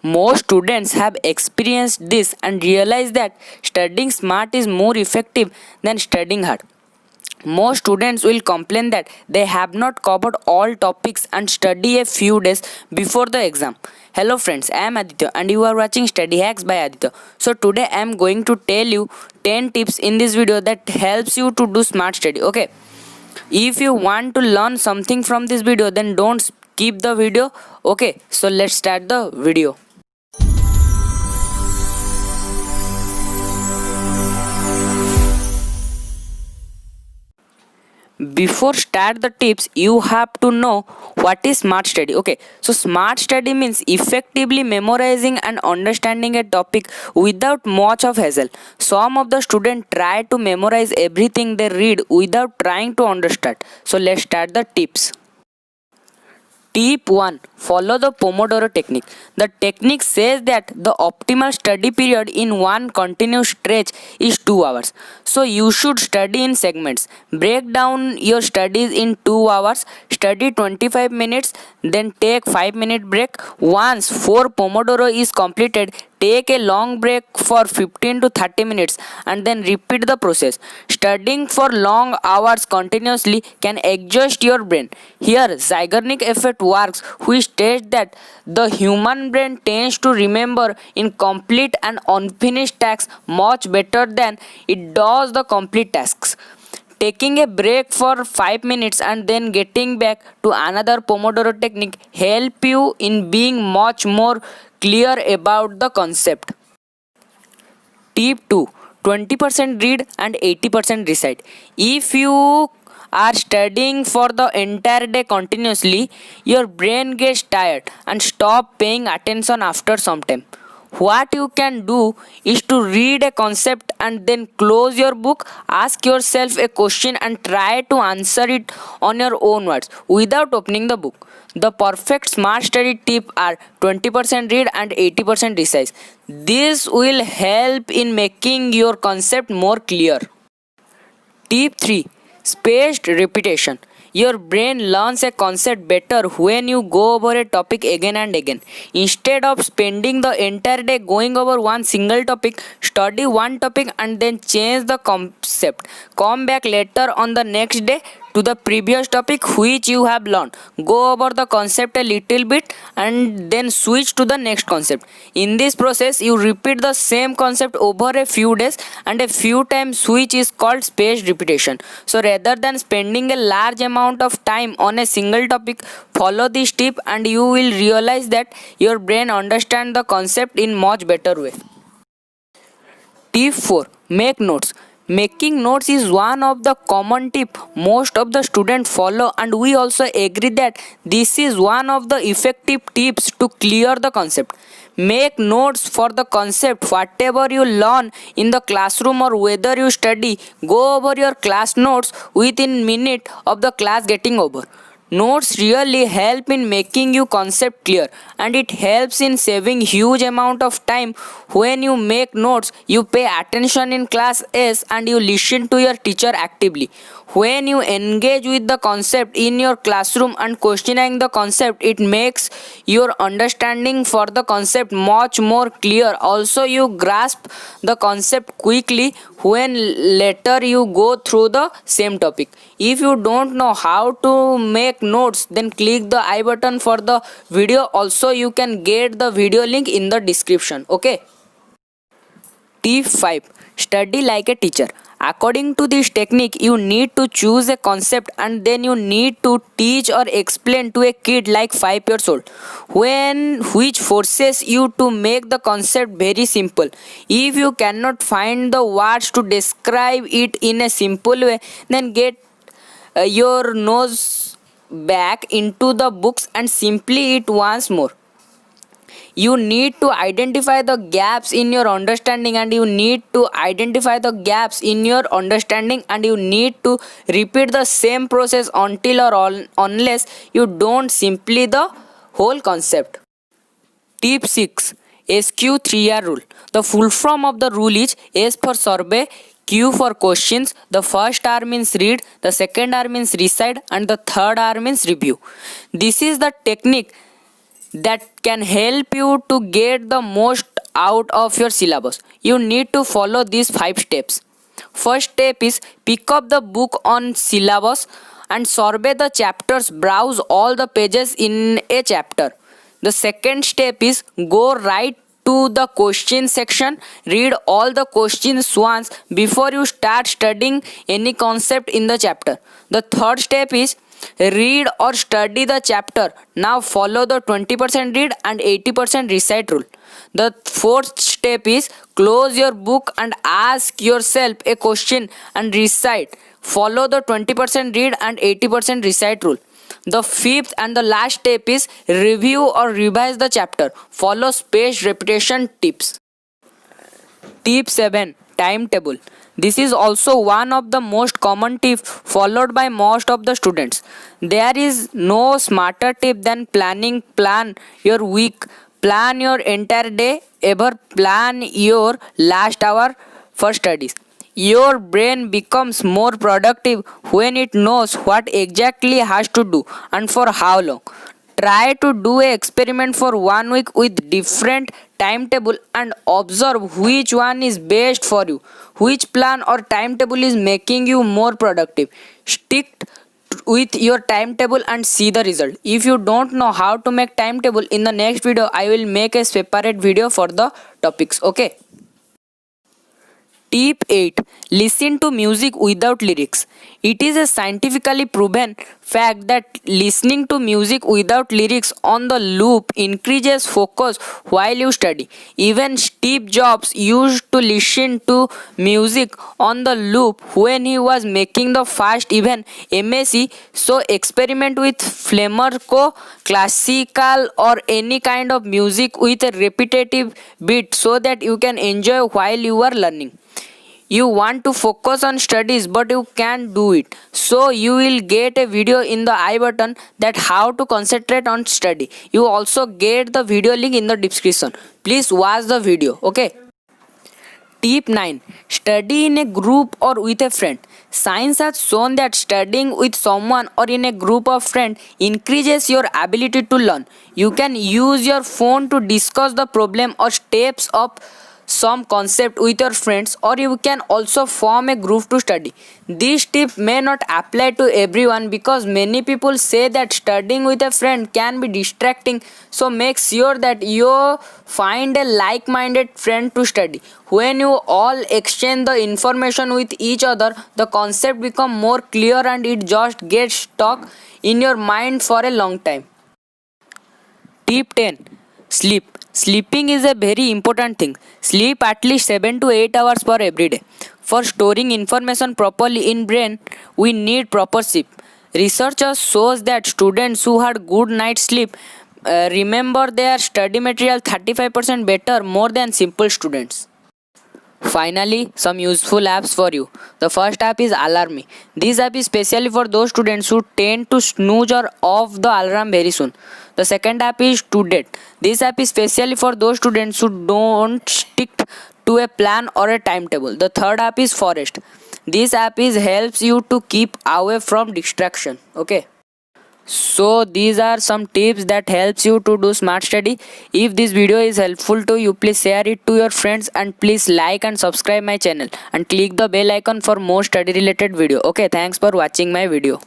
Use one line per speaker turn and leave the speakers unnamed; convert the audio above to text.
Most students have experienced this and realize that studying smart is more effective than studying hard. Most students will complain that they have not covered all topics and study a few days before the exam. Hello friends, I am Aditya and you are watching Study Hacks by Aditya. So today I am going to tell you 10 tips in this video that helps you to do smart study. Okay. If you want to learn something from this video, then don't skip the video. Okay, so let's start the video. Before start the tips, you have to know what is smart study. Okay, so smart study means effectively memorizing and understanding a topic without much of hassle. Some of the students try to memorize everything they read without trying to understand. So let's start the tips. Tip 1. Follow the Pomodoro technique. The technique says that the optimal study period in one continuous stretch is 2 hours. So you should study in segments. Break down your studies in 2 hours. Study 25 minutes, then take 5-minute break. Once 4 Pomodoro is completed, take a long break for 15 to 30 minutes and then repeat the process. Studying for long hours continuously can exhaust your brain. Here, Zeigarnik effect works, which states that the human brain tends to remember incomplete and unfinished tasks much better than it does the complete tasks. Taking a break for 5 minutes and then getting back to another Pomodoro technique help you in being much more clear about the concept. Tip 2. 20% read and 80% recite. If you are studying for the entire day continuously, your brain gets tired and stop paying attention after some time. What you can do is to read a concept and then close your book, ask yourself a question and try to answer it on your own words without opening the book. The perfect smart study tip are 20% read and 80% recite. This will help in making your concept more clear. Tip 3. Spaced repetition. Your brain learns a concept better when you go over a topic again and again. Instead of spending the entire day going over one single topic, study one topic and then change the concept. Come back later on the next day to the previous topic which you have learned. Go over the concept a little bit and then switch to the next concept. In this process, you repeat the same concept over a few days and a few times, which is called spaced repetition. So rather than spending a large amount of time on a single topic, follow this tip and you will realize that your brain understands the concept in much better way. Tip 4. Make notes. Making notes is one of the common tip most of the students follow, and we also agree that this is one of the effective tips to clear the concept. Make notes for the concept whatever you learn in the classroom or whether you study. Go over your class notes within minute of the class getting over. Notes really help in making your concept clear and it helps in saving huge amount of time. When you make notes, you pay attention in class and you listen to your teacher actively. When you engage with the concept in your classroom and questioning the concept, it makes your understanding for the concept much more clear. Also, you grasp the concept quickly when later you go through the same topic. If you don't know how to make notes, then click the I button for the video. Also, you can get the video link in the description. Okay. Tip 5. Study like a teacher. According to this technique, you need to choose a concept and then you need to teach or explain to a kid like 5 years old, which forces you to make the concept very simple. If you cannot find the words to describe it in a simple way, then get your nose back into the books and simply it once more. You need to identify the gaps in your understanding and you need to repeat the same process until or unless you don't simply the whole concept. Tip 6. SQ3R rule. The full form of the rule is S for survey, Q for questions. The first R means read, the second R means recite and the third R means review. This is the technique that can help you to get the most out of your syllabus. You need to follow these 5 steps. First step is pick up the book on syllabus and survey the chapters, browse all the pages in a chapter. The second step is go right to the question section, read all the questions once before you start studying any concept in the chapter. The third step is read or study the chapter. Now follow the 20% read and 80% recite rule. The fourth step is close your book and ask yourself a question and recite. Follow the 20% read and 80% recite rule. The fifth and the last step is review or revise the chapter. Follow spaced repetition tips. Tip 7. Timetable. This is also one of the most common tips followed by most of the students. There is no smarter tip than plan your week, plan your entire day, ever plan your last hour for studies. Your brain becomes more productive when it knows what exactly it has to do and for how long. Try to do an experiment for 1 week with different timetable and observe which one is best for you. Which plan or timetable is making you more productive. Stick with your timetable and see the result. If you don't know how to make timetable, in the next video I will make a separate video for the topics. Okay. Tip 8. Listen to music without lyrics. It is a scientifically proven fact that listening to music without lyrics on the loop increases focus while you study. Even Steve Jobs used to listen to music on the loop when he was making the first even MSc. So experiment with flamenco, classical or any kind of music with a repetitive beat so that you can enjoy while you are learning. You want to focus on studies but you can't do it, so you will get a video in the I button that how to concentrate on study. You also get the video link in the description. Please watch the video. Okay. Tip 9. Study in a group or with a friend. Science has shown that studying with someone or in a group of friends increases your ability to learn. You can use your phone to discuss the problem or steps of some concept with your friends, or you can also form a group to study. This tip may not apply to everyone because many people say that studying with a friend can be distracting, so make sure that you find a like-minded friend to study. When you all exchange the information with each other, the concept become more clear and it just gets stuck in your mind for a long time. Tip 10. Sleep. Sleeping is a very important thing. Sleep at least 7 to 8 hours per every day. For storing information properly in brain, we need proper sleep. Researchers shows that students who had good night sleep remember their study material 35% better more than simple students. Finally, some useful apps for you. The first app is Alarmy. This app is specially for those students who tend to snooze or off the alarm very soon. The second app is ToDate. This app is specially for those students who don't stick to a plan or a timetable. The third app is Forest. This app helps you to keep away from distraction. Okay. So these are some tips that helps you to do smart study. If this video is helpful to you, please share it to your friends and please like and subscribe my channel and click the bell icon for more study related video. Okay, thanks for watching my video.